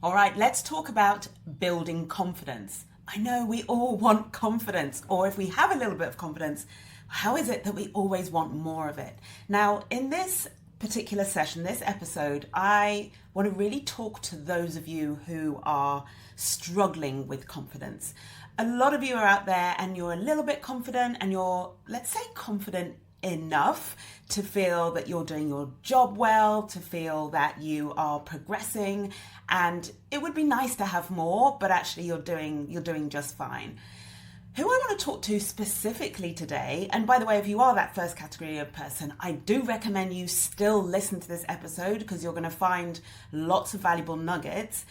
All right, let's talk about building confidence. I know we all want confidence, or if we have a little bit of confidence, how is it that we always want more of it? Now, in this particular session, this episode, I want to really talk to those of you who are struggling with confidence. A lot of you are out there and you're a little bit confident and you're, let's say, confident enough to feel that you're doing your job well, to feel that you are progressing, and it would be nice to have more, but actually you're doing just fine. Who I want to talk to specifically today, and by the way, if you are that first category of person, I do recommend you still listen to this episode because you're going to find lots of valuable nuggets.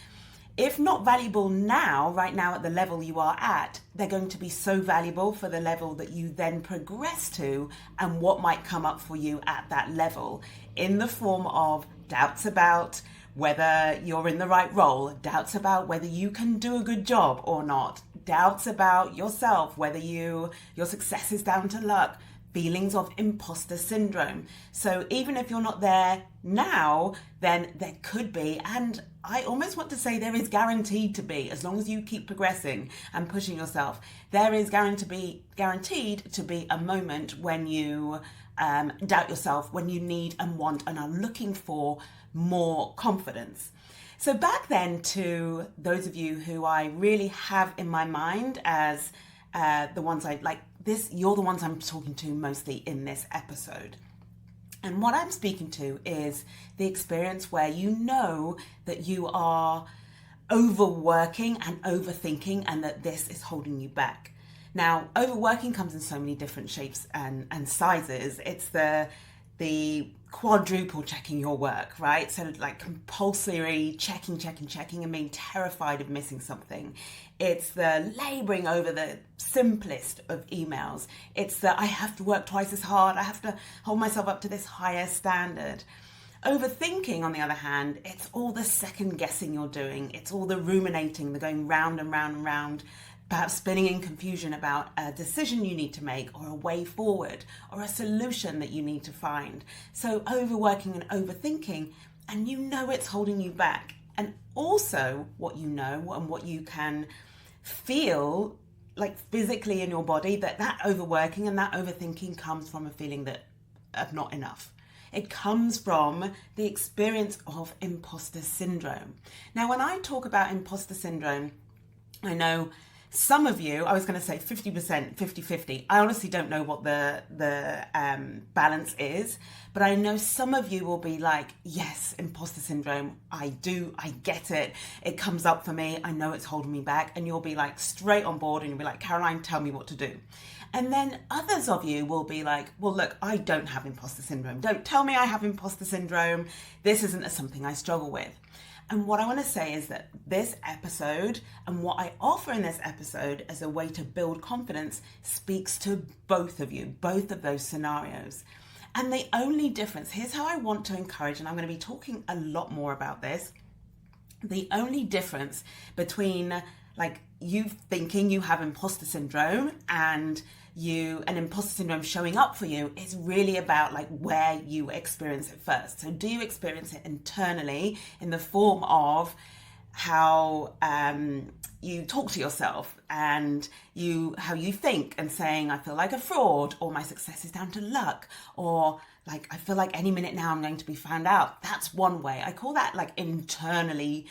If not valuable now, right now at the level you are at, they're going to be so valuable for the level that you then progress to and what might come up for you at that level in the form of doubts about whether you're in the right role, doubts about whether you can do a good job or not, doubts about yourself, whether your success is down to luck, feelings of imposter syndrome. So even if you're not there now, then there could be, and I almost want to say there is guaranteed to be, as long as you keep progressing and pushing yourself, there is guaranteed to be a moment when you doubt yourself, when you need and want and are looking for more confidence. So back then to those of you who I really have in my mind as the ones I like, you're the ones I'm talking to mostly in this episode. And what I'm speaking to is the experience where you know that you are overworking and overthinking and that this is holding you back. Now, overworking comes in so many different shapes and sizes. It's the quadruple checking your work, right? So like compulsory checking and being terrified of missing something. It's the laboring over the simplest of emails. It's the I have to work twice as hard. I have to hold myself up to this higher standard. Overthinking, on the other hand, it's all the second guessing you're doing. It's all the ruminating, the going round and round and round, perhaps spinning in confusion about a decision you need to make or a way forward or a solution that you need to find. So overworking and overthinking, and you know it's holding you back. And also what you know and what you can feel like physically in your body, that overworking and that overthinking comes from a feeling of not enough. It comes from the experience of imposter syndrome. Now, when I talk about imposter syndrome, I know some of you, I was going to say 50%, 50-50. I honestly don't know what the balance is, but I know some of you will be like, yes, imposter syndrome, I get it. It comes up for me. I know it's holding me back. And you'll be like straight on board and you'll be like, Caroline, tell me what to do. And then others of you will be like, well, look, I don't have imposter syndrome. Don't tell me I have imposter syndrome. This isn't something I struggle with. And what I want to say is that this episode and what I offer in this episode as a way to build confidence speaks to both of you, both of those scenarios. And the only difference, here's how I want to encourage, and I'm going to be talking a lot more about this. The only difference between like you thinking you have imposter syndrome and an imposter syndrome showing up for you is really about like where you experience it first. So do you experience it internally in the form of how you talk to yourself and how you think and saying, I feel like a fraud, or my success is down to luck, or like I feel like any minute now I'm going to be found out. That's one way. I call that like internally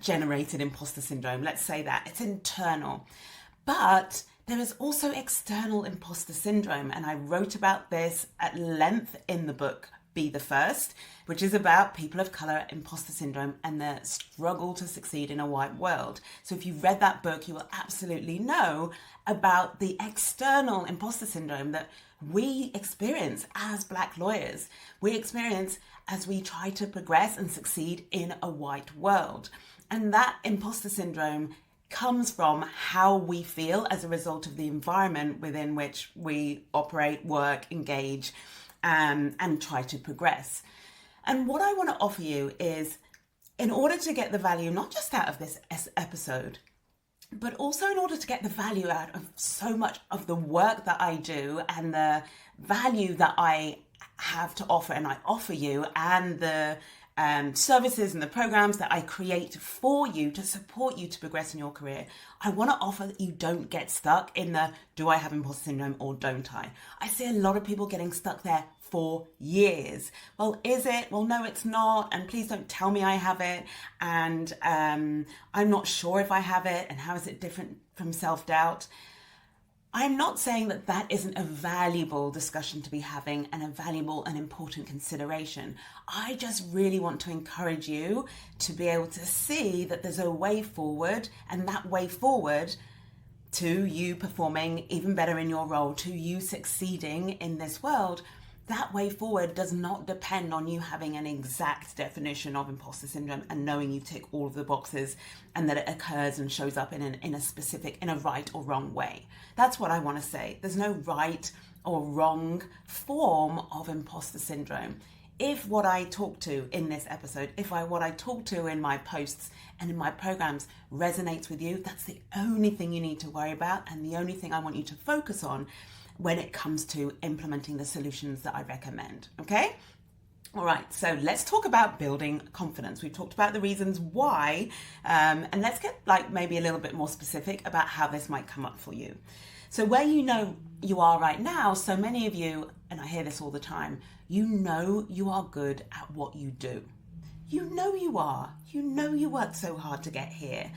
generated imposter syndrome. Let's say that it's internal. But there is also external imposter syndrome, and I wrote about this at length in the book Be the First, which is about people of colour imposter syndrome and their struggle to succeed in a white world. So if you've read that book, you will absolutely know about the external imposter syndrome that we experience as Black lawyers. We experience as we try to progress and succeed in a white world. And that imposter syndrome comes from how we feel as a result of the environment within which we operate, work, engage, and try to progress. And what I want to offer you is, in order to get the value, not just out of this episode, but also in order to get the value out of so much of the work that I do and the value that I have to offer and I offer you, and the services and the programs that I create for you to support you to progress in your career, I want to offer that you don't get stuck in the do I have imposter syndrome or don't I? I see a lot of people getting stuck there for years. Well, is it? Well, no, it's not. And please don't tell me I have it. And I'm not sure if I have it. And how is it different from self-doubt? I'm not saying that that isn't a valuable discussion to be having and a valuable and important consideration. I just really want to encourage you to be able to see that there's a way forward, and that way forward to you performing even better in your role, to you succeeding in this world, that way forward does not depend on you having an exact definition of imposter syndrome and knowing you tick all of the boxes and that it occurs and shows up in a right or wrong way. That's what I want to say. There's no right or wrong form of imposter syndrome. If what I talk to in this episode, what I talk to in my posts and in my programs resonates with you, that's the only thing you need to worry about and the only thing I want you to focus on when it comes to implementing the solutions that I recommend, okay? All right, so let's talk about building confidence. We've talked about the reasons why, and let's get maybe a little bit more specific about how this might come up for you. So where you know you are right now, so many of you, and I hear this all the time, you know you are good at what you do. You know you are. You know you worked so hard to get here.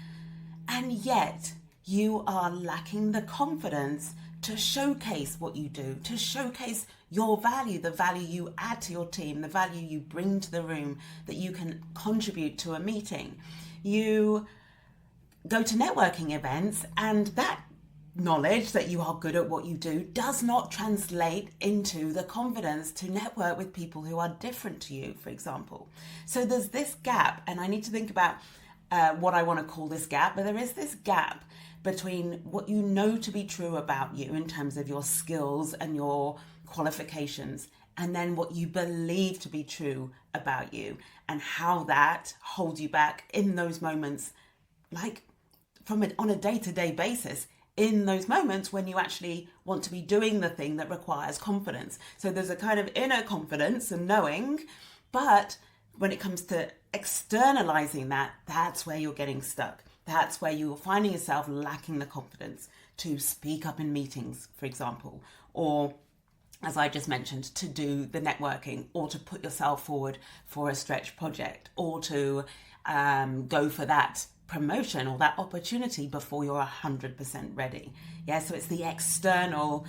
And yet you are lacking the confidence to showcase what you do, to showcase your value, the value you add to your team, the value you bring to the room, that you can contribute to a meeting. You go to networking events and that knowledge that you are good at what you do does not translate into the confidence to network with people who are different to you, for example. So there's this gap, and I need to think about what I want to call this gap, but there is this gap between what you know to be true about you in terms of your skills and your qualifications, and then what you believe to be true about you and how that holds you back in those moments, on a day-to-day basis, in those moments when you actually want to be doing the thing that requires confidence. So there's a kind of inner confidence and knowing, but when it comes to externalizing that, that's where you're getting stuck. That's where you're finding yourself lacking the confidence to speak up in meetings, for example, or, as I just mentioned, to do the networking, or to put yourself forward for a stretch project, or to go for that promotion or that opportunity before you're 100% ready. Yeah, so it's the external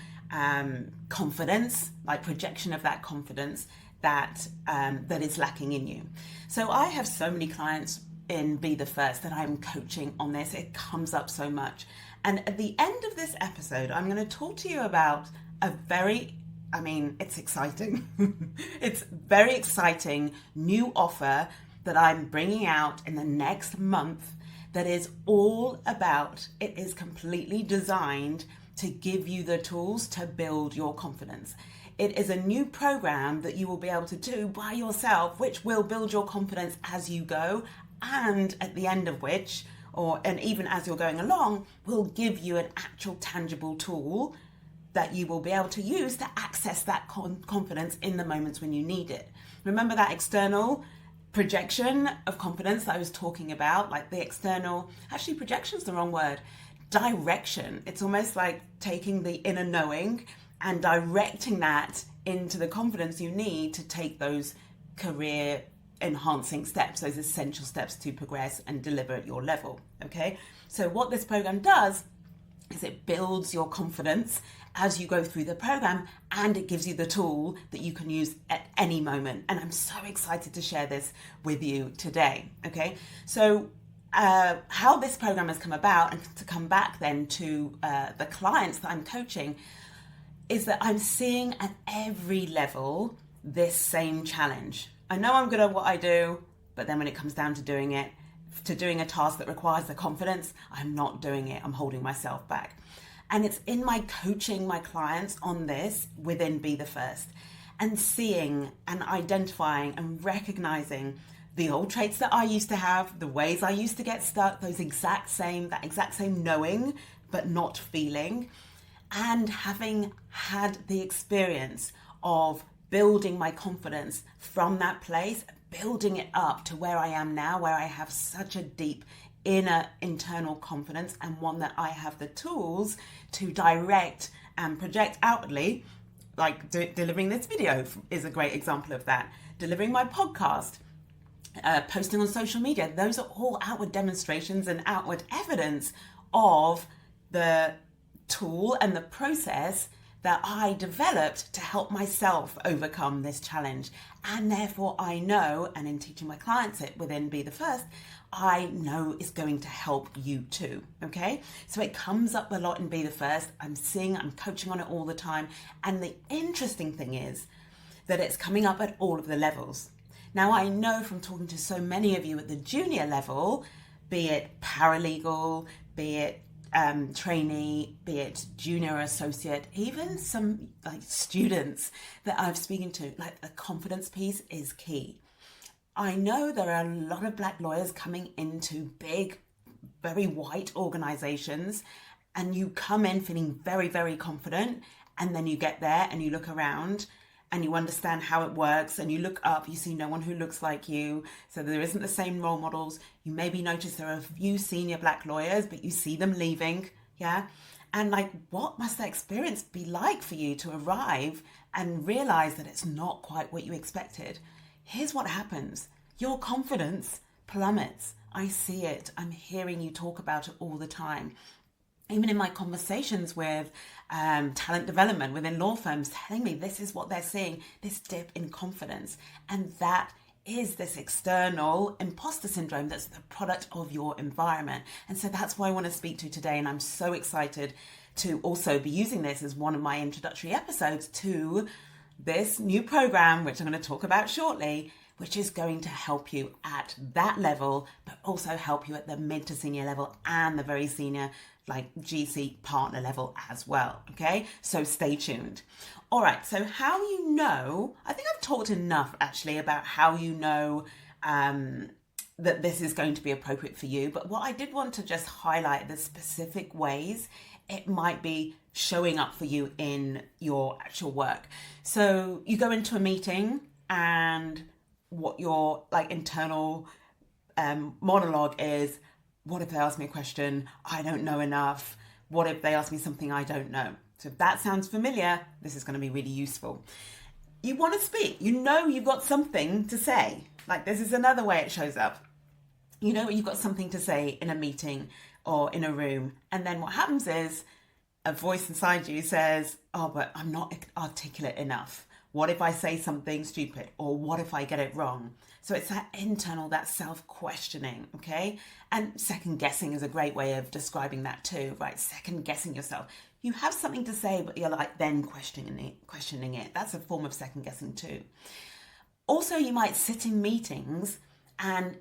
confidence, projection of that confidence that is lacking in you. So I have so many clients in Be the First that I'm coaching on this. It comes up so much. And at the end of this episode, I'm going to talk to you about it's exciting. It's very exciting new offer that I'm bringing out in the next month that is all about, it is completely designed to give you the tools to build your confidence. It is a new program that you will be able to do by yourself, which will build your confidence as you go, and at the end of which, and even as you're going along, will give you an actual tangible tool that you will be able to use to access that confidence in the moments when you need it. Remember that external projection of confidence that I was talking about, the external, actually projection's the wrong word, direction. It's almost like taking the inner knowing and directing that into the confidence you need to take those career enhancing steps, those essential steps to progress and deliver at your level. Okay, so what this program does is it builds your confidence as you go through the program, and it gives you the tool that you can use at any moment. And I'm so excited to share this with you today. Okay, so how this program has come about, and to come back then to the clients that I'm coaching, is that I'm seeing at every level this same challenge. I know I'm good at what I do, but then when it comes down to doing it, to doing a task that requires the confidence, I'm not doing it. I'm holding myself back. And it's in my coaching my clients on this within Be the First, and seeing and identifying and recognizing the old traits that I used to have, the ways I used to get stuck, that exact same knowing but not feeling, and having had the experience of building my confidence from that place, building it up to where I am now, where I have such a deep inner internal confidence, and one that I have the tools to direct and project outwardly, like delivering this video is a great example of that. Delivering my podcast, posting on social media, those are all outward demonstrations and outward evidence of the tool and the process that I developed to help myself overcome this challenge. And therefore I know, and in teaching my clients it within Be the First, I know it's going to help you too, okay? So it comes up a lot in Be the First. I'm coaching on it all the time. And the interesting thing is that it's coming up at all of the levels. Now, I know from talking to so many of you at the junior level, be it paralegal, be it trainee, be it junior associate, even some like students that I'm speaking to, like the confidence piece is key. I know there are a lot of black lawyers coming into big, very white organizations, and you come in feeling very, very confident, and then you get there and you look around and you understand how it works, and you look up, you see no one who looks like you, so there isn't the same role models. You maybe notice there are a few senior black lawyers, but you see them leaving, yeah? And like, what must that experience be like for you to arrive and realize that it's not quite what you expected? Here's what happens. Your confidence plummets. I see it. I'm hearing you talk about it all the time. Even in my conversations with talent development within law firms, telling me this is what they're seeing, this dip in confidence. And that is this external imposter syndrome that's the product of your environment. And so that's what I want to speak to today. And I'm so excited to also be using this as one of my introductory episodes to this new program, which I'm going to talk about shortly, which is going to help you at that level, but also help you at the mid to senior level and the very senior, like GC partner level as well. Okay, so stay tuned. All right, so how you know, I think I've talked enough actually about how you know that this is going to be appropriate for you. But what I did want to just highlight the specific ways it might be showing up for you in your actual work. So you go into a meeting, and what your like internal monologue is, what if they ask me a question? I don't know enough. What if they ask me something I don't know? So if that sounds familiar, this is going to be really useful. You want to speak. You know you've got something to say. Like, this is another way it shows up. You know you've got something to say in a meeting or in a room. And then what happens is a voice inside you says, oh, but I'm not articulate enough. What if I say something stupid? Or what if I get it wrong? So it's that internal, that self-questioning, okay? And second guessing is a great way of describing that too, right? Second guessing yourself. You have something to say, but you're like then questioning it. That's a form of second guessing too. Also, you might sit in meetings and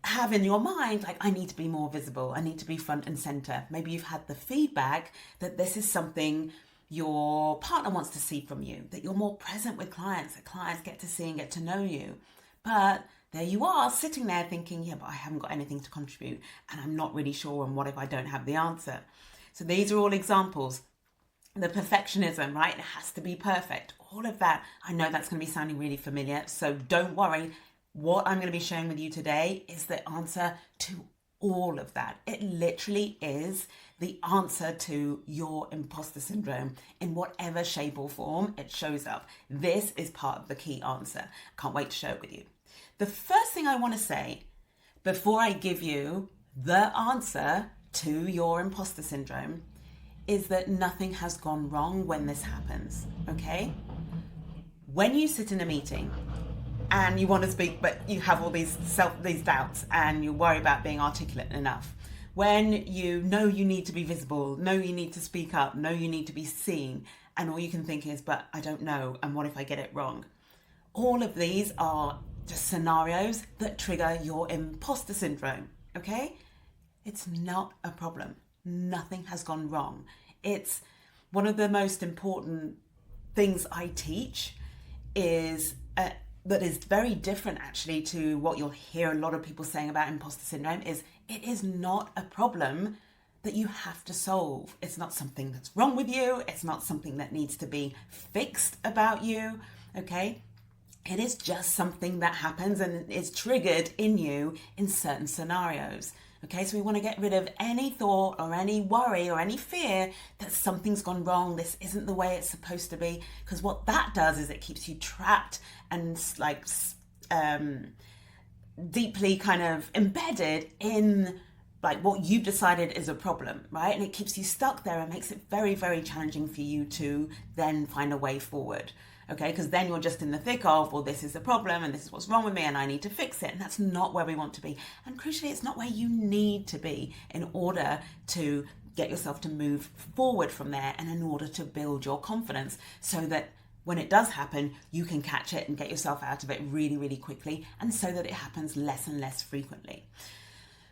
have in your mind, like, I need to be more visible. I need to be front and center. Maybe you've had the feedback that this is something your partner wants to see from you, that you're more present with clients, that clients get to see and get to know you. But there you are sitting there thinking, yeah, but I haven't got anything to contribute and I'm not really sure, and what if I don't have the answer? So these are all examples. The perfectionism, right? It has to be perfect. All of that. I know that's going to be sounding really familiar, so don't worry. What I'm going to be sharing with you today is the answer to all of that. It literally is the answer to your imposter syndrome in whatever shape or form it shows up. This is part of the key answer. Can't wait to share it with you. The first thing I want to say before I give you the answer to your imposter syndrome is that nothing has gone wrong when this happens, okay? When you sit in a meeting and you want to speak, but you have all these doubts and you worry about being articulate enough, when you know you need to be visible, know you need to speak up, know you need to be seen, and all you can think is, but I don't know, and what if I get it wrong? All of these are just scenarios that trigger your imposter syndrome, okay? It's not a problem. Nothing has gone wrong. It's one of the most important things I teach is that is very different actually to what you'll hear a lot of people saying about imposter syndrome is it is not a problem that you have to solve. It's not something that's wrong with you. It's not something that needs to be fixed about you, okay? It is just something that happens and is triggered in you in certain scenarios. Okay, so we want to get rid of any thought or any worry or any fear that something's gone wrong, this isn't the way it's supposed to be, because what that does is it keeps you trapped and like deeply kind of embedded in like what you've decided is a problem, right? And it keeps you stuck there and makes it very, very challenging for you to then find a way forward. Okay, because then you're just in the thick of, well, this is the problem and this is what's wrong with me and I need to fix it. And that's not where we want to be. And crucially, it's not where you need to be in order to get yourself to move forward from there and in order to build your confidence so that when it does happen, you can catch it and get yourself out of it really, really quickly, and so that it happens less and less frequently.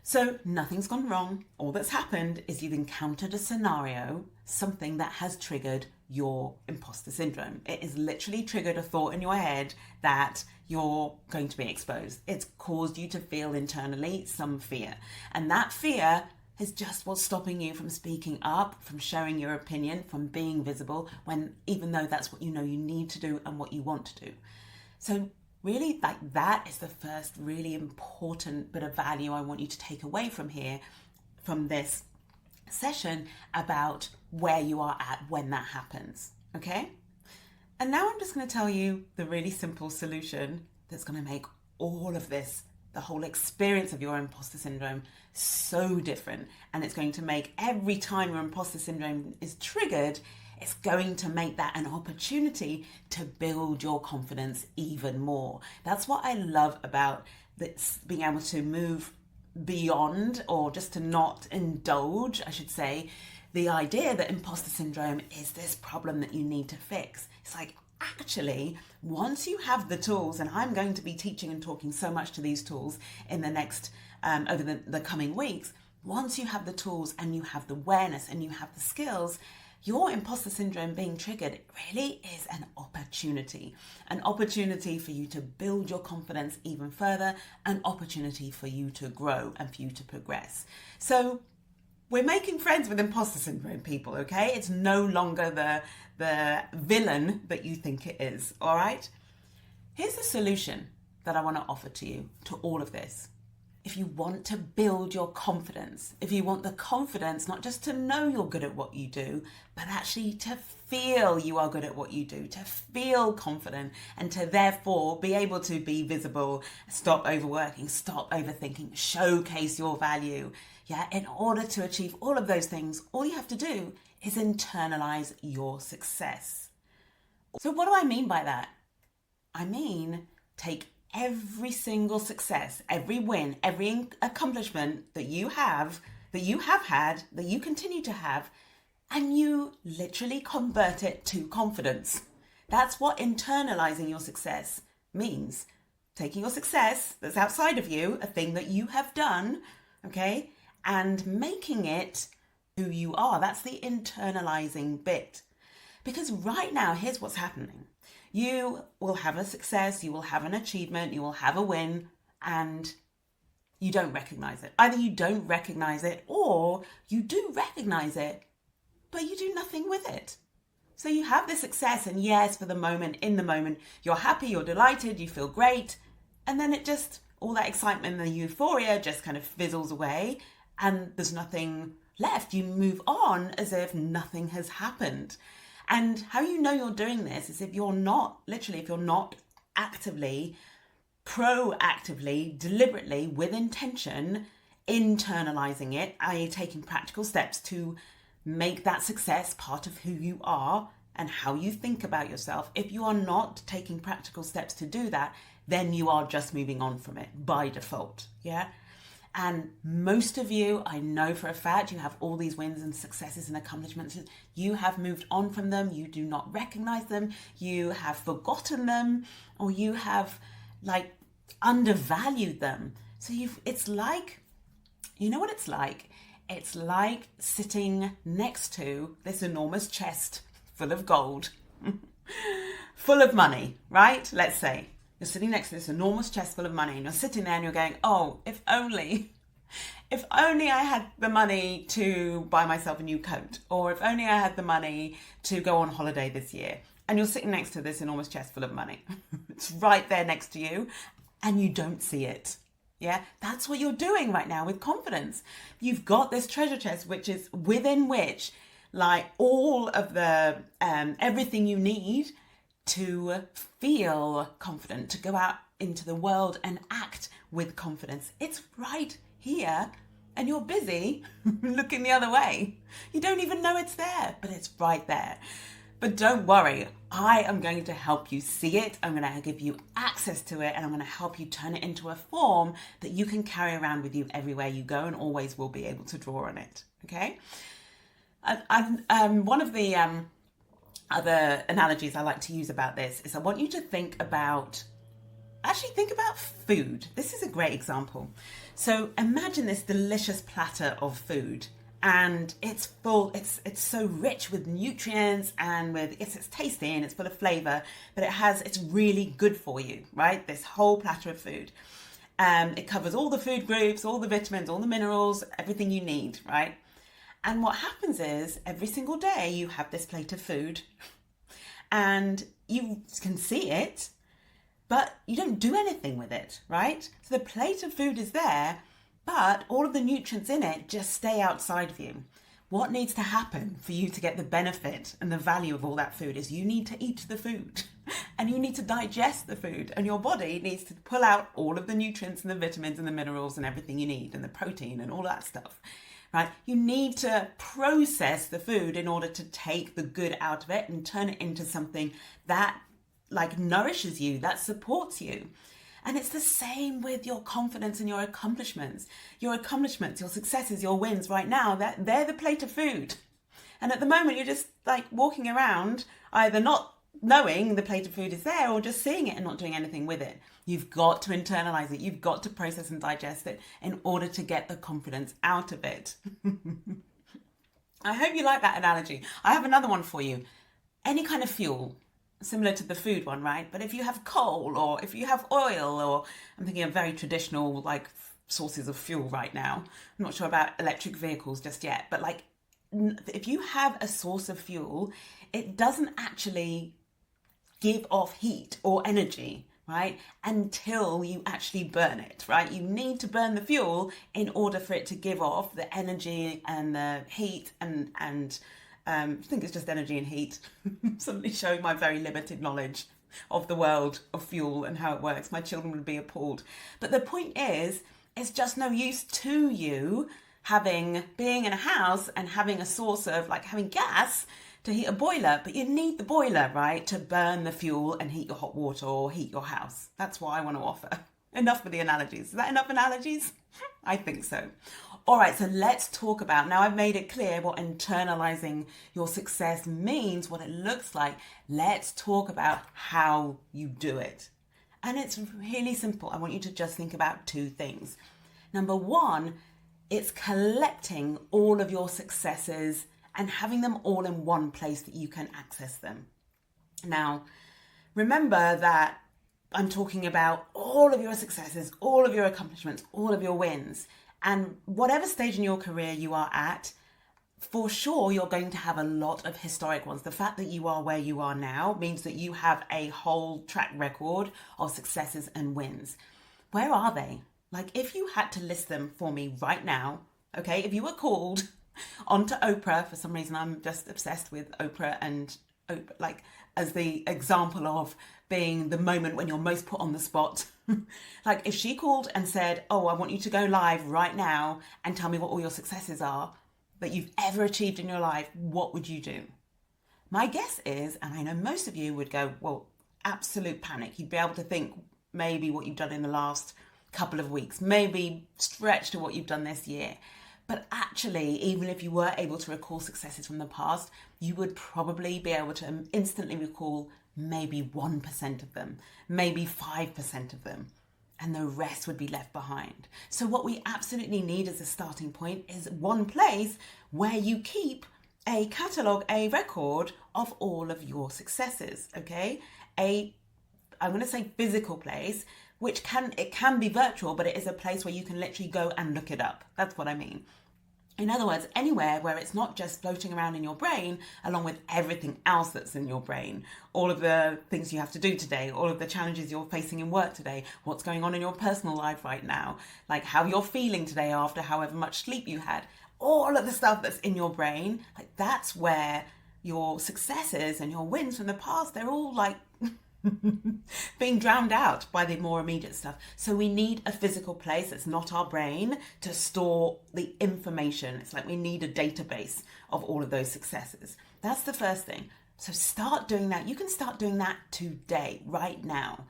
So nothing's gone wrong. All that's happened is you've encountered a scenario, something that has triggered your imposter syndrome. It has literally triggered a thought in your head that you're going to be exposed. It's caused you to feel internally some fear. And that fear is just what's stopping you from speaking up, from sharing your opinion, from being visible, when even though that's what you know you need to do and what you want to do. So really, like, that is the first really important bit of value I want you to take away from here, from this session, about where you are at when that happens, okay? And now I'm just going to tell you the really simple solution that's going to make all of this, the whole experience of your imposter syndrome, so different. And it's going to make every time your imposter syndrome is triggered, it's going to make that an opportunity to build your confidence even more. That's what I love about this, being able to move beyond, or just to not indulge, I should say, the idea that imposter syndrome is this problem that you need to fix. It's like, actually, once you have the tools, and I'm going to be teaching and talking so much to these tools in the next, over the coming weeks, once you have the tools and you have the awareness and you have the skills, your imposter syndrome being triggered really is an opportunity for you to build your confidence even further, an opportunity for you to grow and for you to progress. So we're making friends with imposter syndrome, people, okay? It's no longer the villain that you think it is, all right? Here's the solution that I want to offer to you, to all of this. If you want to build your confidence, if you want the confidence not just to know you're good at what you do, but actually to feel you are good at what you do, to feel confident, and to therefore be able to be visible, stop overworking, stop overthinking, showcase your value. Yeah, in order to achieve all of those things, all you have to do is internalize your success. So what do I mean by that? I mean, take every single success, every win, every accomplishment that you have had, that you continue to have, and you literally convert it to confidence. That's what internalizing your success means. Taking your success that's outside of you, a thing that you have done, okay, and making it who you are. That's the internalizing bit. Because right now, here's what's happening. You will have a success, you will have an achievement, you will have a win, and you don't recognize it. Either you don't recognize it, or you do recognize it, but you do nothing with it. So you have this success, and yes, for the moment, in the moment, you're happy, you're delighted, you feel great, and then it just, all that excitement and the euphoria just kind of fizzles away, and there's nothing left. You move on as if nothing has happened. And how you know you're doing this is if you're not actively, proactively, deliberately, with intention, internalizing it, i.e. taking practical steps to make that success part of who you are and how you think about yourself. If you are not taking practical steps to do that, then you are just moving on from it by default, yeah? And most of you, I know for a fact, you have all these wins and successes and accomplishments. You have moved on from them. You do not recognize them. You have forgotten them, or you have like undervalued them. So it's like, you know what it's like? It's like sitting next to this enormous chest full of gold, full of money, right? Let's say. You're sitting next to this enormous chest full of money, and you're sitting there and you're going, oh, if only I had the money to buy myself a new coat, or if only I had the money to go on holiday this year. and you're sitting next to this enormous chest full of money. It's right there next to you and you don't see it. Yeah, that's what you're doing right now with confidence. You've got this treasure chest, which is within which, like, all of the everything you need to feel confident, to go out into the world and act with confidence. It's right here, and you're busy looking the other way. You don't even know it's there, but it's right there. But don't worry, I am going to help you see it. I'm going to give you access to it, and I'm going to help you turn it into a form that you can carry around with you everywhere you go and always will be able to draw on it. Okay? One of the other analogies I like to use about this is I want you to think about food. This is a great example. So imagine this delicious platter of food. And it's full, it's so rich with nutrients and it's tasty and it's full of flavor, but it's really good for you, right? This whole platter of food. It covers all the food groups, all the vitamins, all the minerals, everything you need, right? And what happens is every single day you have this plate of food and you can see it, but you don't do anything with it, right? So the plate of food is there, but all of the nutrients in it just stay outside of you. What needs to happen for you to get the benefit and the value of all that food is you need to eat the food and you need to digest the food, and your body needs to pull out all of the nutrients and the vitamins and the minerals and everything you need and the protein and all that stuff, right? You need to process the food in order to take the good out of it and turn it into something that nourishes you, that supports you. And it's the same with your confidence and your accomplishments. Your accomplishments, your successes, your wins right now, they're the plate of food. And at the moment, you're just walking around, either not knowing the plate of food is there or just seeing it and not doing anything with it. You've got to internalize it. You've got to process and digest it in order to get the confidence out of it. I hope you like that analogy. I have another one for you. Any kind of fuel. Similar to the food one, right? But if you have coal or if you have oil, or I'm thinking of very traditional sources of fuel right now. I'm not sure about electric vehicles just yet, but if you have a source of fuel, it doesn't actually give off heat or energy, right? Until you actually burn it, right? You need to burn the fuel in order for it to give off the energy and the heat and I think it's just energy and heat. Suddenly showing my very limited knowledge of the world of fuel and how it works. My children would be appalled. But the point is, it's just no use to you being in a house and having a source of having gas to heat a boiler. But you need the boiler, right, to burn the fuel and heat your hot water or heat your house. That's what I want to offer. Enough with the analogies. Is that enough analogies? I think so. All right, so let's talk about, now I've made it clear what internalizing your success means, what it looks like. Let's talk about how you do it. And it's really simple. I want you to just think about two things. Number one, it's collecting all of your successes and having them all in one place that you can access them. Now, remember that I'm talking about all of your successes, all of your accomplishments, all of your wins. And whatever stage in your career you are at, for sure, you're going to have a lot of historic ones. The fact that you are where you are now means that you have a whole track record of successes and wins. Where are they? If you had to list them for me right now, okay, if you were called onto Oprah, for some reason I'm just obsessed with Oprah and Oprah, as the example of being the moment when you're most put on the spot. If she called and said, oh, I want you to go live right now and tell me what all your successes are that you've ever achieved in your life, what would you do? My guess is, and I know most of you would go, well, absolute panic. You'd be able to think maybe what you've done in the last couple of weeks, maybe stretch to what you've done this year. But actually, even if you were able to recall successes from the past, you would probably be able to instantly recall maybe 1% of them, maybe 5% of them, and the rest would be left behind. So what we absolutely need as a starting point is one place where you keep a catalogue, a record of all of your successes, okay? I'm going to say physical place, which can be virtual, but it is a place where you can literally go and look it up. That's what I mean. In other words, anywhere where it's not just floating around in your brain, along with everything else that's in your brain, all of the things you have to do today, all of the challenges you're facing in work today, what's going on in your personal life right now, like how you're feeling today after however much sleep you had, all of the stuff that's in your brain, like that's where your successes and your wins from the past, they're all like being drowned out by the more immediate stuff. So we need a physical place that's not our brain to store the information. It's like we need a database of all of those successes. That's the first thing. So start doing that. You can start doing that today, right now.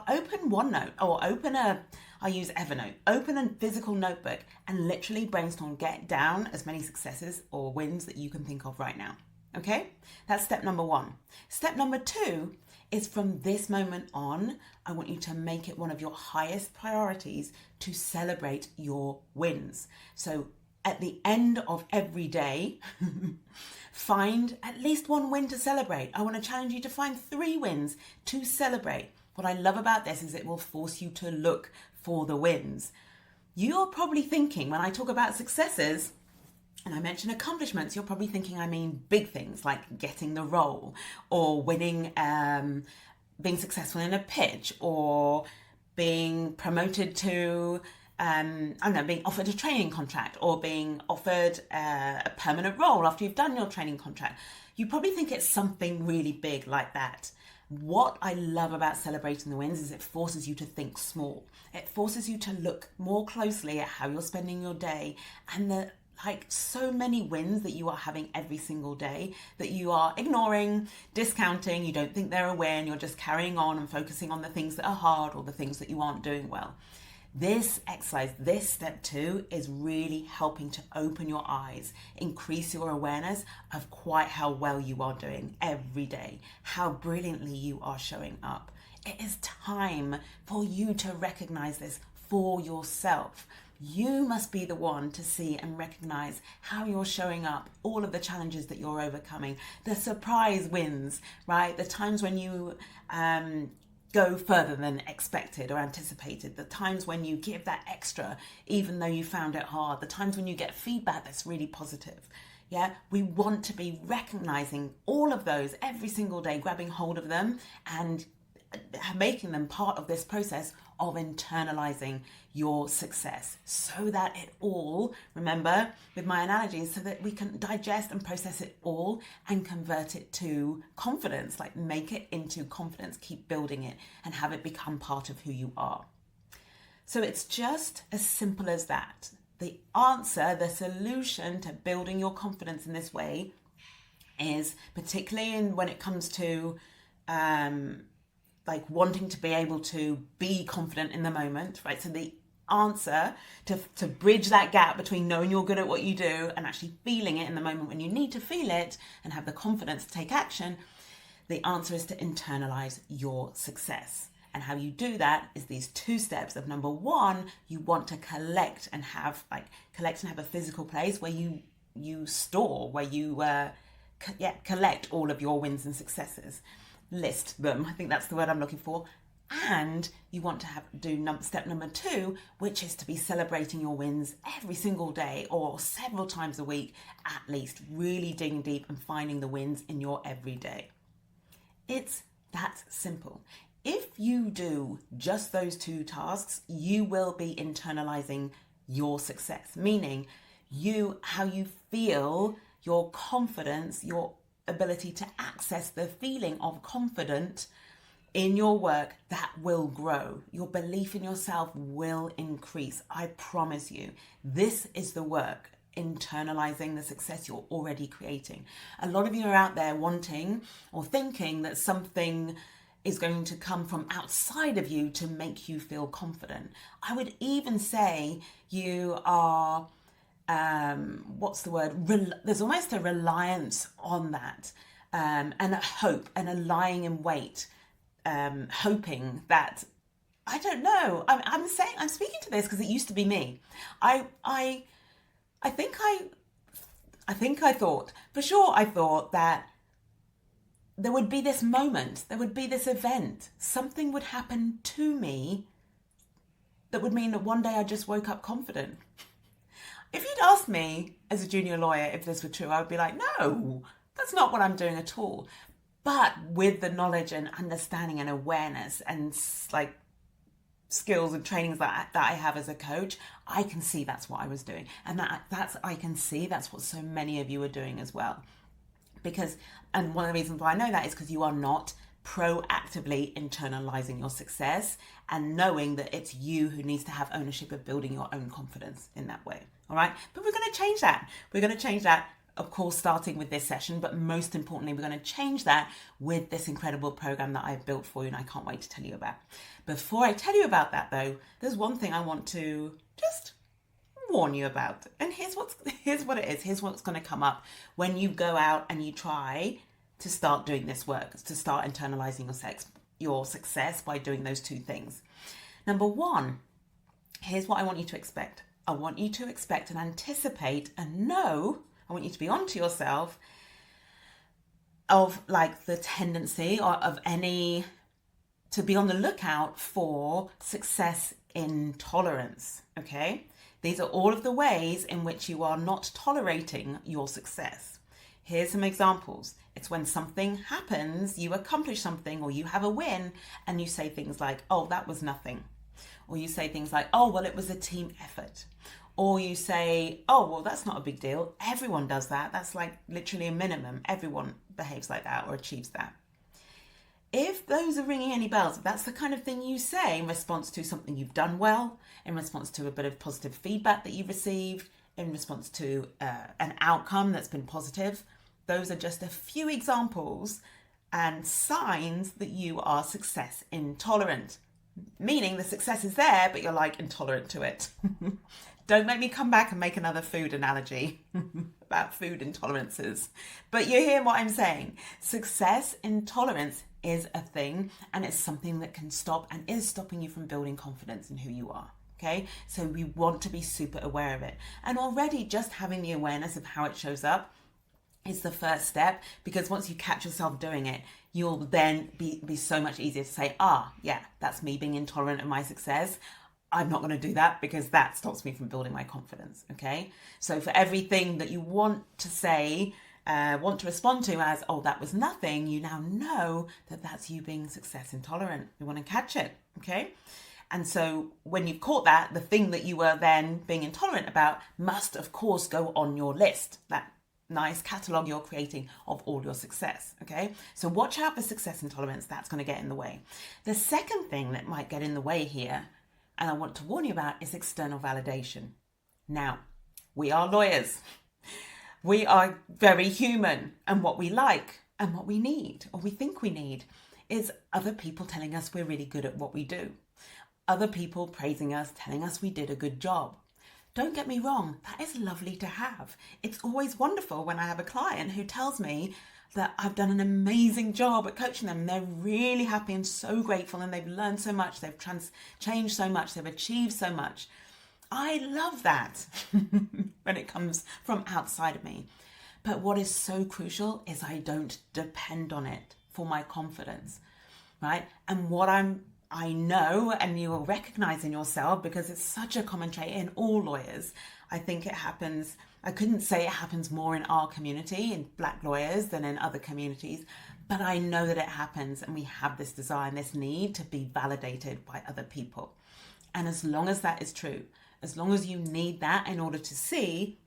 Open OneNote or I use Evernote. Open a physical notebook and literally brainstorm, get down as many successes or wins that you can think of right now. Okay? That's step number 1. Step number 2 is from this moment on, I want you to make it one of your highest priorities to celebrate your wins. So at the end of every day, find at least one win to celebrate. I want to challenge you to find 3 wins to celebrate. What I love about this is it will force you to look for the wins. You're probably thinking, when I talk about successes, and I mention accomplishments, you're probably thinking I mean big things like getting the role or winning, being successful in a pitch or being promoted to, being offered a training contract or being offered a permanent role after you've done your training contract. You probably think it's something really big like that. What I love about celebrating the wins is it forces you to think small. It forces you to look more closely at how you're spending your day and the so many wins that you are having every single day that you are ignoring, discounting, you don't think they're a win, you're just carrying on and focusing on the things that are hard or the things that you aren't doing well. This exercise, this step 2, is really helping to open your eyes, increase your awareness of quite how well you are doing every day, how brilliantly you are showing up. It is time for you to recognize this for yourself. You must be the one to see and recognize how you're showing up, all of the challenges that you're overcoming, the surprise wins, right? The times when you go further than expected or anticipated, the times when you give that extra even though you found it hard, the times when you get feedback that's really positive. Yeah, we want to be recognizing all of those every single day, grabbing hold of them and making them part of this process of internalizing your success so that it all, remember with my analogies, so that we can digest and process it all and convert it to confidence, like make it into confidence, keep building it and have it become part of who you are. So it's just as simple as that. The answer, the solution to building your confidence in this way is, particularly when it comes to wanting to be able to be confident in the moment, right? So the answer to bridge that gap between knowing you're good at what you do and actually feeling it in the moment when you need to feel it and have the confidence to take action, the answer is to internalize your success. And how you do that is these 2 steps of number 1, you want to collect and have a physical place where you store, where you collect all of your wins and successes. List them. I think that's the word I'm looking for. And you want to do step number 2, which is to be celebrating your wins every single day or several times a week, at least, really digging deep and finding the wins in your everyday. It's that simple. If you do just those 2 tasks, you will be internalizing your success, meaning how you feel, your confidence, your ability to access the feeling of confident in your work, that will grow. Your belief in yourself will increase. I promise you. This is the work, internalizing the success you're already creating. A lot of you are out there wanting or thinking that something is going to come from outside of you to make you feel confident. I would even say you are there's almost a reliance on that, and a hope and a lying in wait, hoping that, I don't know, I'm speaking to this because it used to be me. I think I thought that there would be this moment, there would be this event, something would happen to me that would mean that one day I just woke up confident. If you'd asked me as a junior lawyer if this were true, I would be like, no, that's not what I'm doing at all. But with the knowledge and understanding and awareness and like skills and trainings that I have as a coach, I can see that's what I was doing. And I can see that's what so many of you are doing as well. And one of the reasons why I know that is because you are not proactively internalizing your success and knowing that it's you who needs to have ownership of building your own confidence in that way. All right. But we're going to change that. We're going to change that, of course, starting with this session. But most importantly, we're going to change that with this incredible program that I've built for you. And I can't wait to tell you about. Before I tell you about that, though, there's one thing I want to just warn you about. And here's what it is. Here's what's going to come up when you go out and you try to start doing this work, to start internalizing your success by doing those two things. Number one, here's what I want you to expect. I want you to expect and anticipate and know, I want you to be onto yourself of like the tendency or of to be on the lookout for success intolerance, okay? These are all of the ways in which you are not tolerating your success. Here's some examples. It's when something happens, you accomplish something or you have a win and you say things like, oh, that was nothing. Or you say things like, oh, well, it was a team effort. Or you say, oh, well, that's not a big deal. Everyone does that. That's like literally a minimum. Everyone behaves like that or achieves that. If those are ringing any bells, if that's the kind of thing you say in response to something you've done well, in response to a bit of positive feedback that you've received, in response to an outcome that's been positive, those are just a few examples and signs that you are success intolerant. Meaning the success is there, but you're like intolerant to it. Don't make me come back and make another food analogy about food intolerances. But you hear what I'm saying. Success intolerance is a thing, and it's something that can stop and is stopping you from building confidence in who you are. Okay, so we want to be super aware of it. And already just having the awareness of how it shows up is the first step, because once you catch yourself doing it, you'll then be so much easier to say, yeah, that's me being intolerant of my success. I'm not going to do that because that stops me from building my confidence. Okay, so for everything that you want to say, want to respond to as, oh, that was nothing, you now know that that's you being success intolerant. You want to catch it. Okay. And so when you've caught that, the thing that you were then being intolerant about must, of course, go on your list, that nice catalogue you're creating of all your success, okay? So watch out for success intolerance. That's going to get in the way. The second thing that might get in the way here, and I want to warn you about, is external validation. Now, we are lawyers. We are very human, and what we like and what we need, or we think we need, is other people telling us we're really good at what we do. Other people praising us, telling us we did a good job. Don't get me wrong, that is lovely to have. It's always wonderful when I have a client who tells me that I've done an amazing job at coaching them. They're really happy and so grateful, and they've learned so much, they've changed so much, they've achieved so much. I love that when it comes from outside of me. But what is so crucial is I don't depend on it for my confidence, right? And what I know, and you will recognize in yourself, because it's such a common trait in all lawyers. I think it happens, I couldn't say it happens more in our community, in Black lawyers, than in other communities, but I know that it happens, and we have this desire and this need to be validated by other people. And as long as that is true, as long as you need that in order to see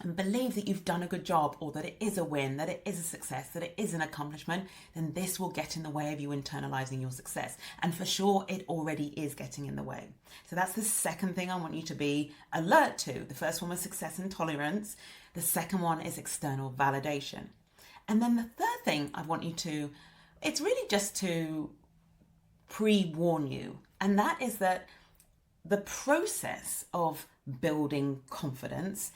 and believe that you've done a good job, or that it is a win, that it is a success, that it is an accomplishment, then this will get in the way of you internalizing your success. And for sure, it already is getting in the way. So that's the second thing I want you to be alert to. The first one was success intolerance. The second one is external validation. And then the third thing I want you to, it's really just to pre-warn you. And that is that the process of building confidence,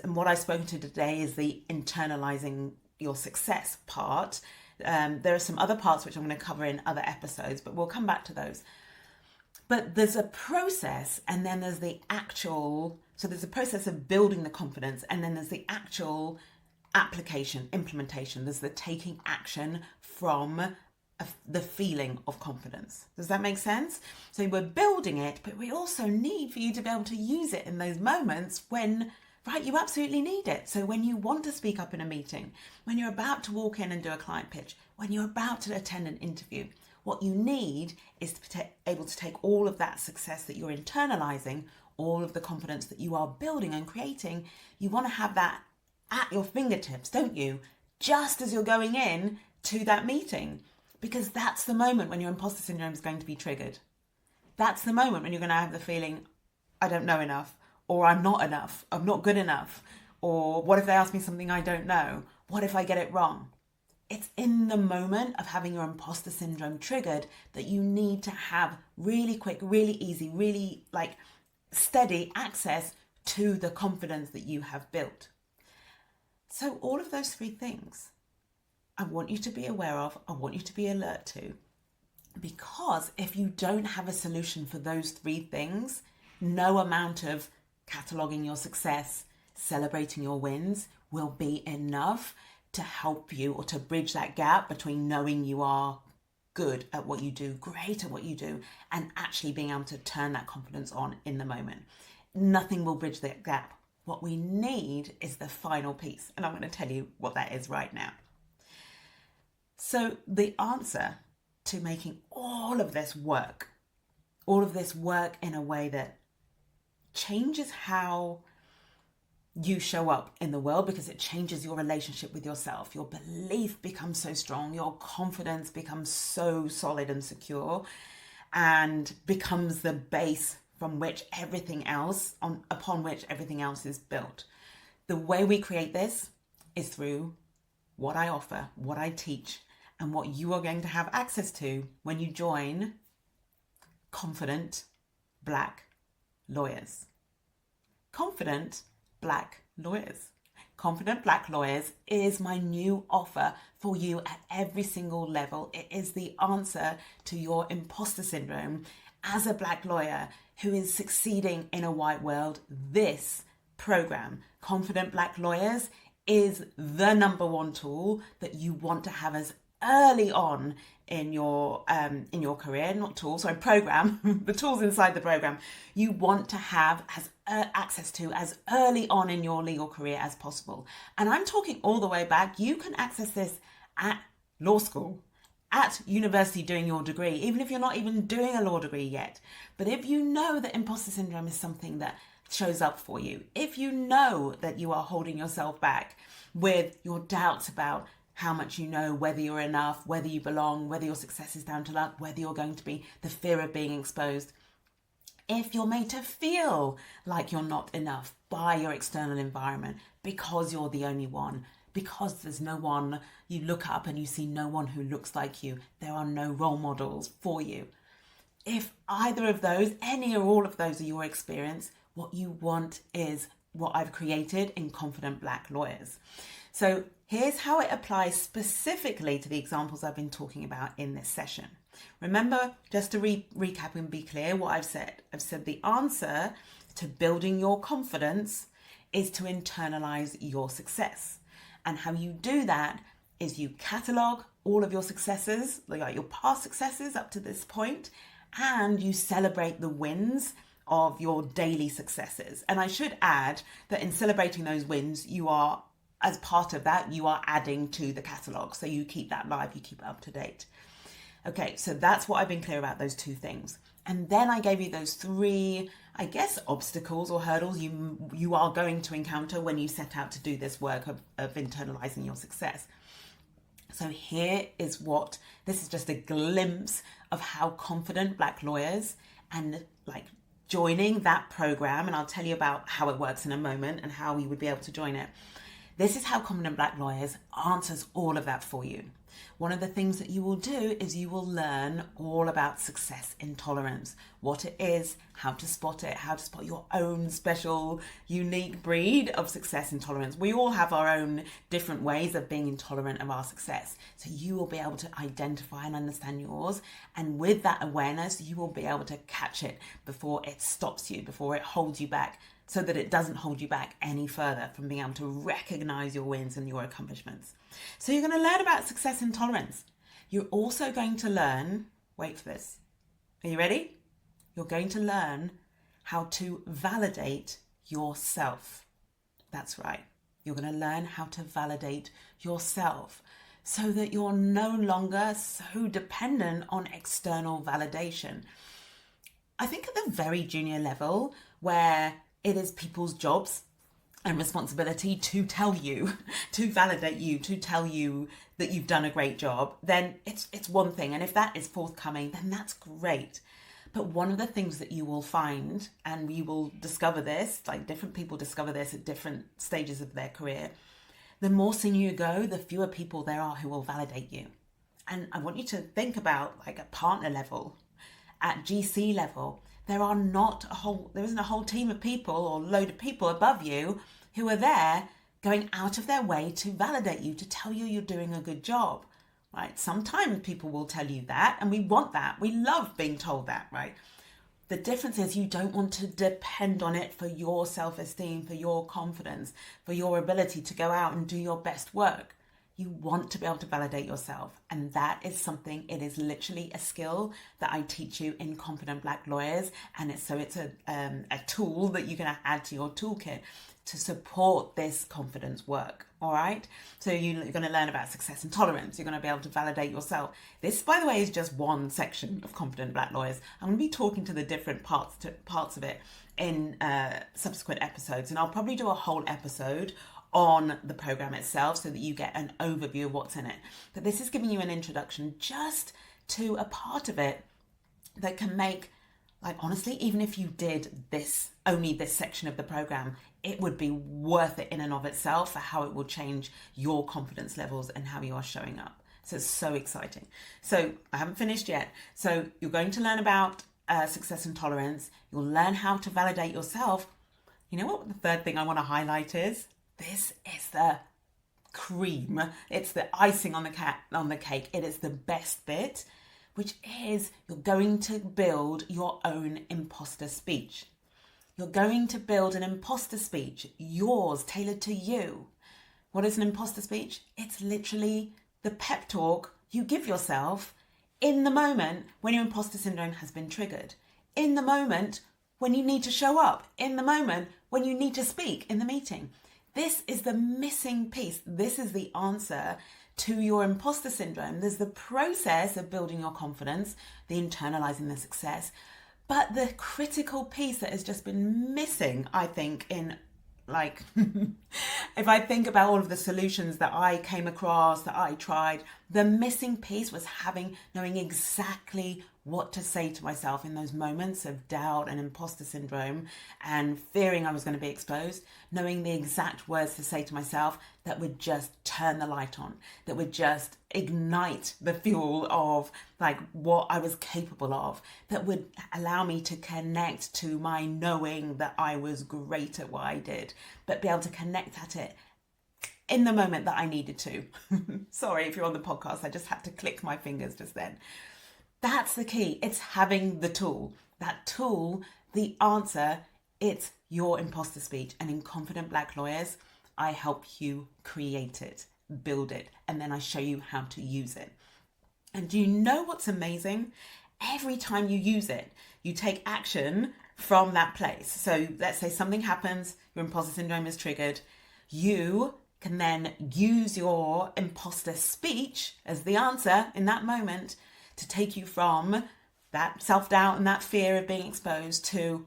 and what I've spoken to today is the internalizing your success part. There are some other parts which I'm going to cover in other episodes, but we'll come back to those. But there's a process, and then there's the actual, so there's a process of building the confidence, and then there's the actual application, implementation. There's the taking action from the feeling of confidence. Does that make sense? So we're building it, but we also need for you to be able to use it in those moments when right? You absolutely need it. So when you want to speak up in a meeting, when you're about to walk in and do a client pitch, when you're about to attend an interview, what you need is to be able to take all of that success that you're internalizing, all of the confidence that you are building and creating. You want to have that at your fingertips, don't you? Just as you're going in to that meeting, because that's the moment when your imposter syndrome is going to be triggered. That's the moment when you're going to have the feeling, I don't know enough, or I'm not good enough, or what if they ask me something I don't know? What if I get it wrong? It's in the moment of having your imposter syndrome triggered that you need to have really quick, really easy, really steady access to the confidence that you have built. So all of those three things I want you to be aware of, I want you to be alert to, because if you don't have a solution for those three things, no amount of cataloging your success, celebrating your wins will be enough to help you or to bridge that gap between knowing you are good at what you do, great at what you do, and actually being able to turn that confidence on in the moment. Nothing will bridge that gap. What we need is the final piece, and I'm going to tell you what that is right now. So the answer to making all of this work in a way that changes how you show up in the world, because it changes your relationship with yourself. Your belief becomes so strong, your confidence becomes so solid and secure, and becomes the base from which everything else, upon which everything else is built. The way we create this is through what I offer, what I teach, and what you are going to have access to when you join Confident Black Lawyers. Confident Black Lawyers. Confident Black Lawyers is my new offer for you at every single level. It is the answer to your imposter syndrome as a Black lawyer who is succeeding in a white world. This program, Confident Black Lawyers, is the number one tool that you want to have as early on in your career, program, the tools inside the program you want to have as access to as early on in your legal career as possible. And I'm talking all the way back. You can access this at law school, at university doing your degree, even if you're not even doing a law degree yet. But if you know that imposter syndrome is something that shows up for you, if you know that you are holding yourself back with your doubts about how much you know, whether you're enough, whether you belong, whether your success is down to luck, whether you're going to be, the fear of being exposed. If you're made to feel like you're not enough by your external environment because you're the only one, because there's no one, you look up and you see no one who looks like you, there are no role models for you. If either of those, any or all of those are your experience, what you want is what I've created in Confident Black Lawyers. So here's how it applies specifically to the examples I've been talking about in this session. Remember, just to recap and be clear what I've said. I've said the answer to building your confidence is to internalize your success. And how you do that is you catalog all of your successes, like your past successes up to this point, and you celebrate the wins of your daily successes. And I should add that in celebrating those wins, you are, as part of that, you are adding to the catalogue. So you keep that live, you keep it up to date. Okay, so that's what I've been clear about, those two things. And then I gave you those three, I guess, obstacles or hurdles you are going to encounter when you set out to do this work of internalizing your success. So this is just a glimpse of how Confident Black Lawyers and joining that program, and I'll tell you about how it works in a moment and how you would be able to join it. This is how Confident Black Lawyers answers all of that for you. One of the things that you will do is you will learn all about success intolerance, what it is, how to spot it, how to spot your own special, unique breed of success intolerance. We all have our own different ways of being intolerant of our success. So you will be able to identify and understand yours. And with that awareness, you will be able to catch it before it stops you, before it holds you back, so that it doesn't hold you back any further from being able to recognize your wins and your accomplishments. So you're going to learn about success intolerance. You're also going to learn, wait for this, are you ready? You're going to learn how to validate yourself. That's right. You're going to learn how to validate yourself so that you're no longer so dependent on external validation. I think at the very junior level, where it is people's jobs and responsibility to tell you, to validate you, to tell you that you've done a great job, then it's one thing. And if that is forthcoming, then that's great. But one of the things that you will find, and you will discover this, like different people discover this at different stages of their career, the more senior you go, the fewer people there are who will validate you. And I want you to think about like a partner level, at GC level, there isn't a whole team of people or load of people above you who are there going out of their way to validate you, to tell you you're doing a good job, right? Sometimes people will tell you that, and we want that. We love being told that, right? The difference is you don't want to depend on it for your self-esteem, for your confidence, for your ability to go out and do your best work. You want to be able to validate yourself. And that is something, it is literally a skill that I teach you in Confident Black Lawyers. And it's a tool that you're going to add to your toolkit to support this confidence work. All right. So you're going to learn about success and tolerance. You're going to be able to validate yourself. This, by the way, is just one section of Confident Black Lawyers. I'm going to be talking to the different parts of it in subsequent episodes. And I'll probably do a whole episode on the program itself so that you get an overview of what's in it. But this is giving you an introduction just to a part of it that can make, like, honestly, even if you did only this section of the program, it would be worth it in and of itself for how it will change your confidence levels and how you are showing up. So it's so exciting. So I haven't finished yet. So you're going to learn about success and tolerance. You'll learn how to validate yourself. You know what the third thing I want to highlight is? This is the cream. It's the icing on the cake. It is the best bit, which is you're going to build your own imposter speech. You're going to build an imposter speech, yours, tailored to you. What is an imposter speech? It's literally the pep talk you give yourself in the moment when your imposter syndrome has been triggered, in the moment when you need to show up, in the moment when you need to speak in the meeting. This is the missing piece. This is the answer to your imposter syndrome. There's the process of building your confidence, the internalizing the success, but the critical piece that has just been missing, I think, in like, if I think about all of the solutions that I came across, that I tried, the missing piece was knowing exactly what to say to myself in those moments of doubt and imposter syndrome and fearing I was going to be exposed, knowing the exact words to say to myself that would just turn the light on, that would just ignite the fuel of like what I was capable of, that would allow me to connect to my knowing that I was great at what I did, but be able to connect at it in the moment that I needed to. Sorry if you're on the podcast, I just had to click my fingers just then. That's the key. It's having the tool. That tool, the answer, it's your imposter speech. And in Confident Black Lawyers, I help you create it, build it, and then I show you how to use it. And do you know what's amazing? Every time you use it, you take action from that place. So let's say something happens, your imposter syndrome is triggered. You can then use your imposter speech as the answer in that moment to take you from that self-doubt and that fear of being exposed to,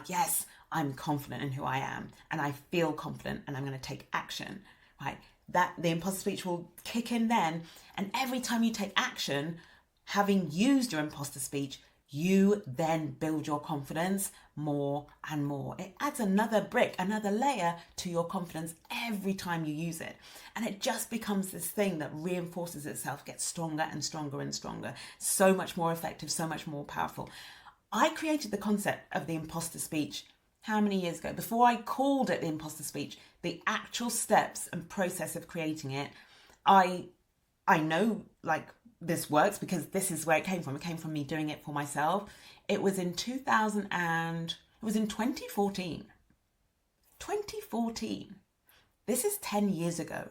yes, I'm confident in who I am and I feel confident and I'm going to take action, right? That the imposter speech will kick in then. And every time you take action, having used your imposter speech, you then build your confidence more and more. It adds another brick, another layer to your confidence every time you use it. And it just becomes this thing that reinforces itself, gets stronger and stronger and stronger. So much more effective, so much more powerful. I created the concept of the imposter speech how many years ago? Before I called it the imposter speech, the actual steps and process of creating it, I know like this works because this is where it came from. It came from me doing it for myself. It was in 2014. 2014. This is 10 years ago.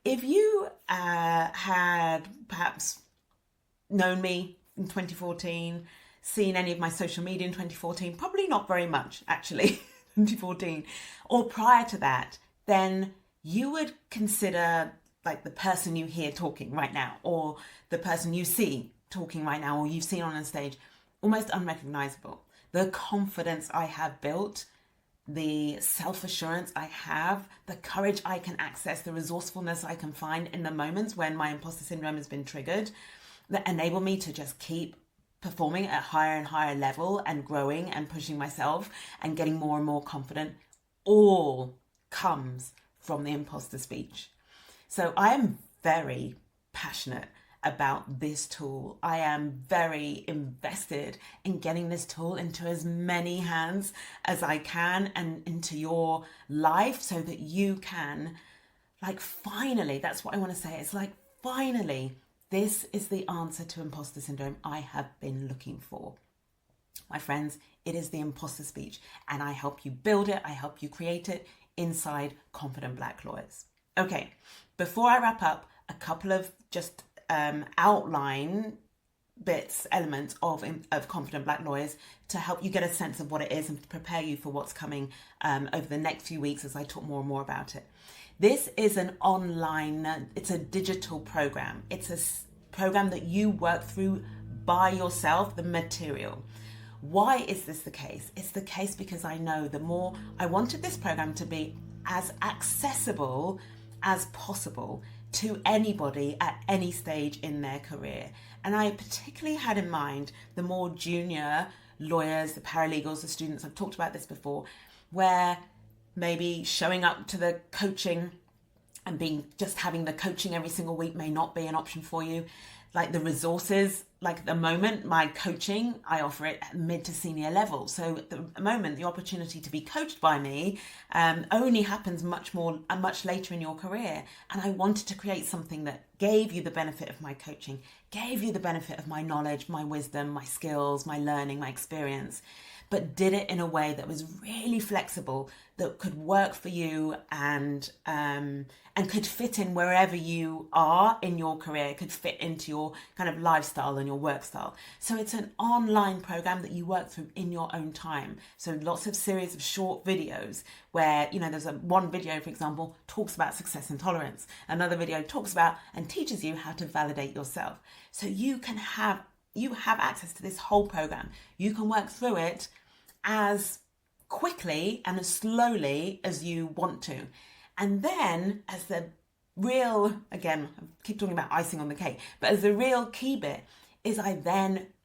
If you had perhaps known me in 2014, seen any of my social media in 2014, probably not very much, actually. 2014, or prior to that, then you would consider like the person you hear talking right now, or the person you see talking right now, or you've seen on a stage, almost unrecognizable. The confidence I have built, the self-assurance I have, the courage I can access, the resourcefulness I can find in the moments when my imposter syndrome has been triggered, that enable me to just keep performing at a higher and higher level and growing and pushing myself and getting more and more confident, all comes from the imposter speech. So I am very passionate about this tool. I am very invested in getting this tool into as many hands as I can and into your life so that you can, like, finally, that's what I want to say. It's like, finally, this is the answer to imposter syndrome I have been looking for. My friends, it is the imposter speech, and I help you build it. I help you create it inside Confident Black Lawyers. Okay, before I wrap up, a couple of just outline bits, elements of Confident Black Lawyers to help you get a sense of what it is and to prepare you for what's coming over the next few weeks as I talk more and more about it. This is an online, it's a digital program. It's a program that you work through by yourself, the material. Why is this the case? It's the case because I know I wanted this program to be as accessible as possible to anybody at any stage in their career. And I particularly had in mind the more junior lawyers, the paralegals, the students. I've talked about this before, where maybe showing up to the coaching and having the coaching every single week may not be an option for you. Like the resources, like at the moment, my coaching, I offer it at mid to senior level. So at the moment, the opportunity to be coached by me only happens much later in your career. And I wanted to create something that gave you the benefit of my coaching, gave you the benefit of my knowledge, my wisdom, my skills, my learning, my experience, but did it in a way that was really flexible, that could work for you and could fit in wherever you are in your career, could fit into your kind of lifestyle and your work style. So it's an online program that you work through in your own time. So lots of series of short videos where, there's one video, for example, talks about success and tolerance. Another video talks about and teaches you how to validate yourself. So you have access to this whole program. You can work through it as quickly and as slowly as you want to. And then as the real, again, I keep talking about icing on the cake, but as the real key bit is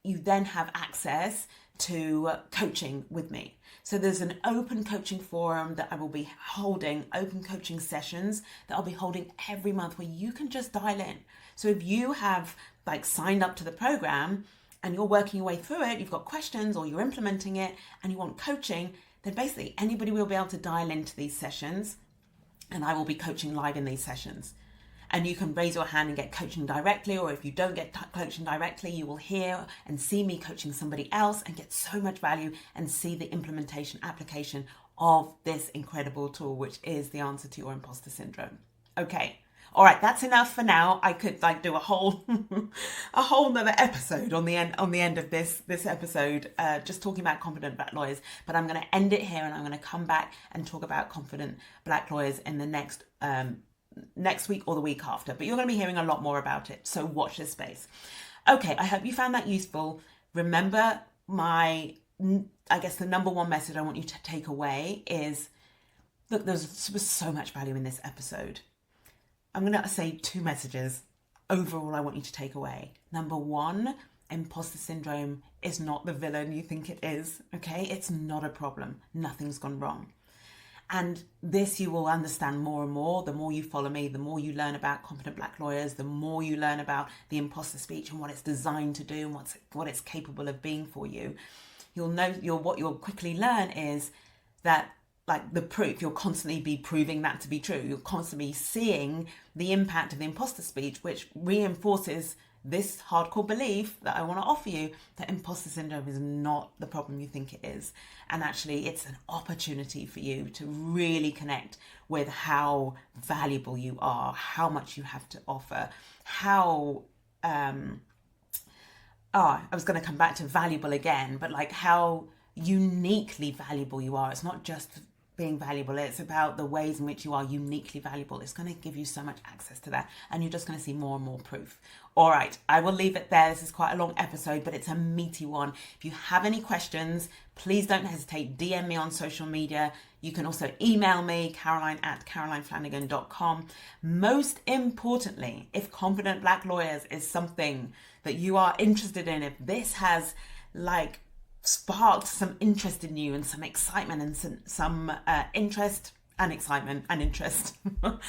you then have access to coaching with me. So there's an open coaching forum that I will be holding, open coaching sessions that I'll be holding every month where you can just dial in. So if you have signed up to the program and you're working your way through it, you've got questions or you're implementing it and you want coaching, then basically anybody will be able to dial into these sessions and I will be coaching live in these sessions. And you can raise your hand and get coaching directly, or if you don't get coaching directly, you will hear and see me coaching somebody else and get so much value and see the application of this incredible tool, which is the answer to your imposter syndrome. Okay. All right, that's enough for now. I could do a whole nother episode on the end of this episode, just talking about Confident Black Lawyers. But I'm going to end it here, and I'm going to come back and talk about Confident Black Lawyers in the next week or the week after. But you're going to be hearing a lot more about it, so watch this space. Okay, I hope you found that useful. Remember, the number one message I want you to take away is, look, there was so much value in this episode. I'm going to say two messages overall I want you to take away. Number one, imposter syndrome is not the villain you think it is, okay? It's not a problem. Nothing's gone wrong. And this you will understand more and more. The more you follow me, the more you learn about Confident Black Lawyers, the more you learn about the imposter speech and what it's designed to do and what it's capable of being for you. What you'll quickly learn is that the proof, you'll constantly be proving that to be true. You'll constantly be seeing the impact of the imposter speech, which reinforces this hardcore belief that I want to offer you, that imposter syndrome is not the problem you think it is. And actually, it's an opportunity for you to really connect with how valuable you are, how much you have to offer, I was going to come back to valuable again, but how uniquely valuable you are. It's not just being valuable, it's about the ways in which you are uniquely valuable. It's going to give you so much access to that, and you're just going to see more and more proof. All right, I will leave it there. This is quite a long episode, but it's a meaty one. If you have any questions, please don't hesitate. DM me on social media. You can also email me, caroline@carolineflanagan.com. Most importantly, if Confident Black Lawyers is something that you are interested in, if this has sparked some interest in you and some excitement and some interest and excitement and interest.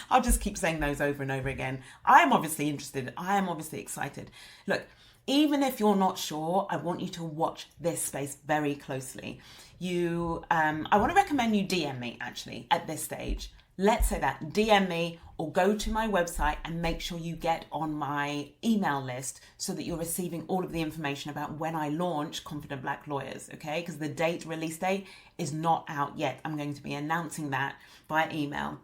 I'll just keep saying those over and over again. I am obviously interested. I am obviously excited. Look, even if you're not sure, I want you to watch this space very closely. I want to recommend you DM me actually at this stage. Let's say that, DM me or go to my website and make sure you get on my email list so that you're receiving all of the information about when I launch Confident Black Lawyers, okay? Because the release date is not out yet. I'm going to be announcing that by email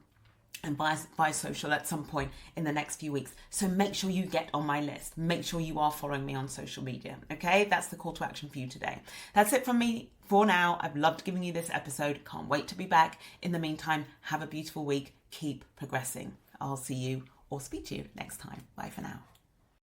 and by social at some point in the next few weeks. So make sure you get on my list. Make sure you are following me on social media, okay? That's the call to action for you today. That's it from me for now. I've loved giving you this episode. Can't wait to be back. In the meantime, have a beautiful week. Keep progressing. I'll see you or speak to you next time. Bye for now.